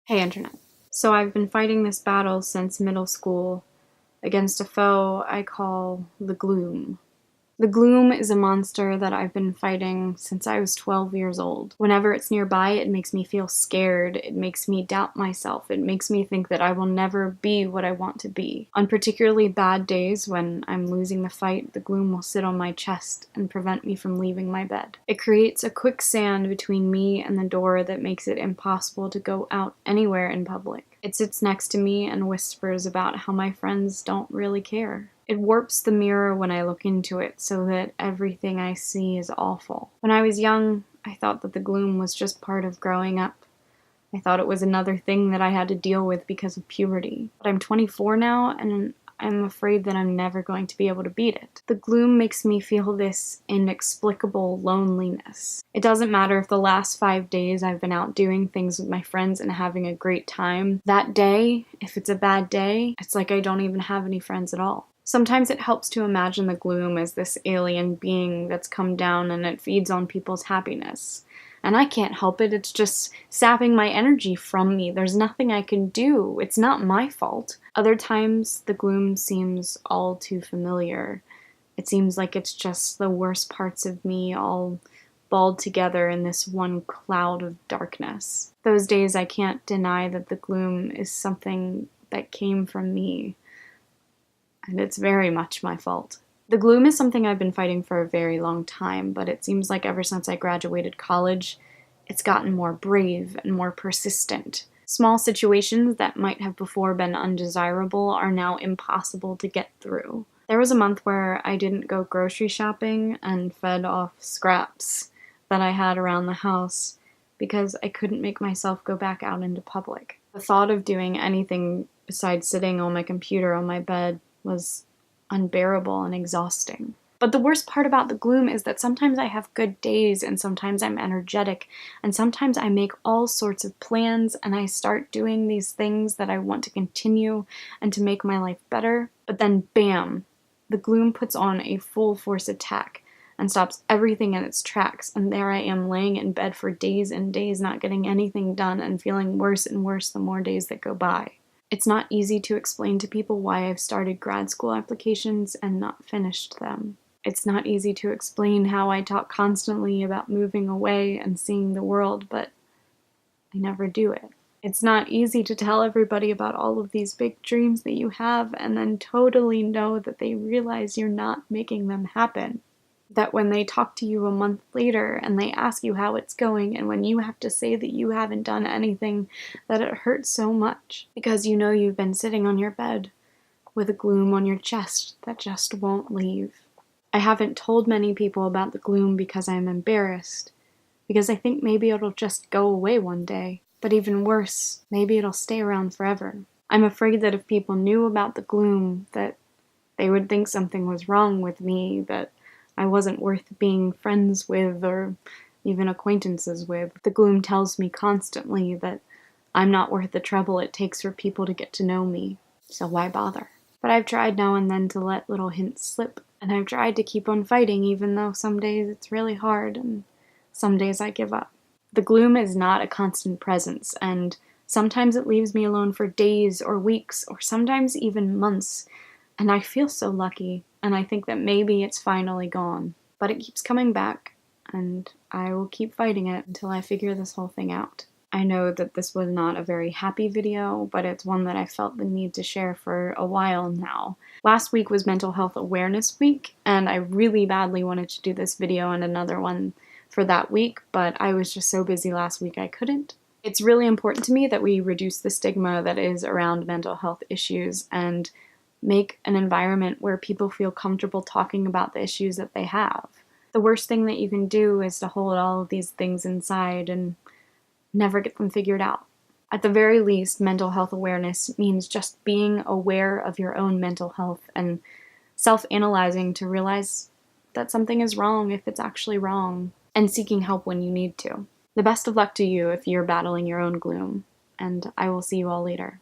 Hey Internet. So I've been fighting this battle since middle school against a foe I call the Gloom. The Gloom is a monster that I've been fighting since I was 12 years old. Whenever it's nearby, it makes me feel scared. It makes me doubt myself. It makes me think that I will never be what I want to be. On particularly bad days when I'm losing the fight, the Gloom will sit on my chest and prevent me from leaving my bed. It creates a quicksand between me and the door that makes it impossible to go out anywhere in public. It sits next to me and whispers about how my friends don't really care. It warps the mirror when I look into it so that everything I see is awful. When I was young, I thought that the Gloom was just part of growing up. I thought it was another thing that I had to deal with because of puberty. But I'm 24 now, and I'm afraid that I'm never going to be able to beat it. The Gloom makes me feel this inexplicable loneliness. It doesn't matter if the last 5 days I've been out doing things with my friends and having a great time. That day, if it's a bad day, it's like I don't even have any friends at all. Sometimes it helps to imagine the Gloom as this alien being that's come down and it feeds on people's happiness. And I can't help it, it's just sapping my energy from me. There's nothing I can do. It's not my fault. Other times, the Gloom seems all too familiar. It seems like it's just the worst parts of me all balled together in this one cloud of darkness. Those days I can't deny that the Gloom is something that came from me. And it's very much my fault. The Gloom is something I've been fighting for a very long time, but it seems like ever since I graduated college, it's gotten more brave and more persistent. Small situations that might have before been undesirable are now impossible to get through. There was a month where I didn't go grocery shopping and fed off scraps that I had around the house because I couldn't make myself go back out into public. The thought of doing anything besides sitting on my computer on my bed was unbearable and exhausting. But the worst part about the Gloom is that sometimes I have good days and sometimes I'm energetic and sometimes I make all sorts of plans and I start doing these things that I want to continue and to make my life better. But then bam, the Gloom puts on a full force attack and stops everything in its tracks, and there I am laying in bed for days and days not getting anything done and feeling worse and worse the more days that go by. It's not easy to explain to people why I've started grad school applications and not finished them. It's not easy to explain how I talk constantly about moving away and seeing the world, but I never do it. It's not easy to tell everybody about all of these big dreams that you have and then totally know that they realize you're not making them happen. That when they talk to you a month later and they ask you how it's going, and when you have to say that you haven't done anything, that it hurts so much because you know you've been sitting on your bed with a Gloom on your chest that just won't leave. I haven't told many people about the Gloom because I'm embarrassed, because I think maybe it'll just go away one day. But even worse, maybe it'll stay around forever. I'm afraid that if people knew about the Gloom, that they would think something was wrong with me, that I wasn't worth being friends with or even acquaintances with. The Gloom tells me constantly that I'm not worth the trouble it takes for people to get to know me, so why bother? But I've tried now and then to let little hints slip, and I've tried to keep on fighting even though some days it's really hard and some days I give up. The Gloom is not a constant presence, and sometimes it leaves me alone for days or weeks or sometimes even months, and I feel so lucky. And I think that maybe it's finally gone. But it keeps coming back, and I will keep fighting it until I figure this whole thing out. I know that this was not a very happy video, but it's one that I felt the need to share for a while now. Last week was Mental Health Awareness Week, and I really badly wanted to do this video and another one for that week, but I was just so busy last week I couldn't. It's really important to me that we reduce the stigma that is around mental health issues and make an environment where people feel comfortable talking about the issues that they have. The worst thing that you can do is to hold all of these things inside and never get them figured out. At the very least, mental health awareness means just being aware of your own mental health and self-analyzing to realize that something is wrong if it's actually wrong, and seeking help when you need to. The best of luck to you if you're battling your own Gloom, and I will see you all later.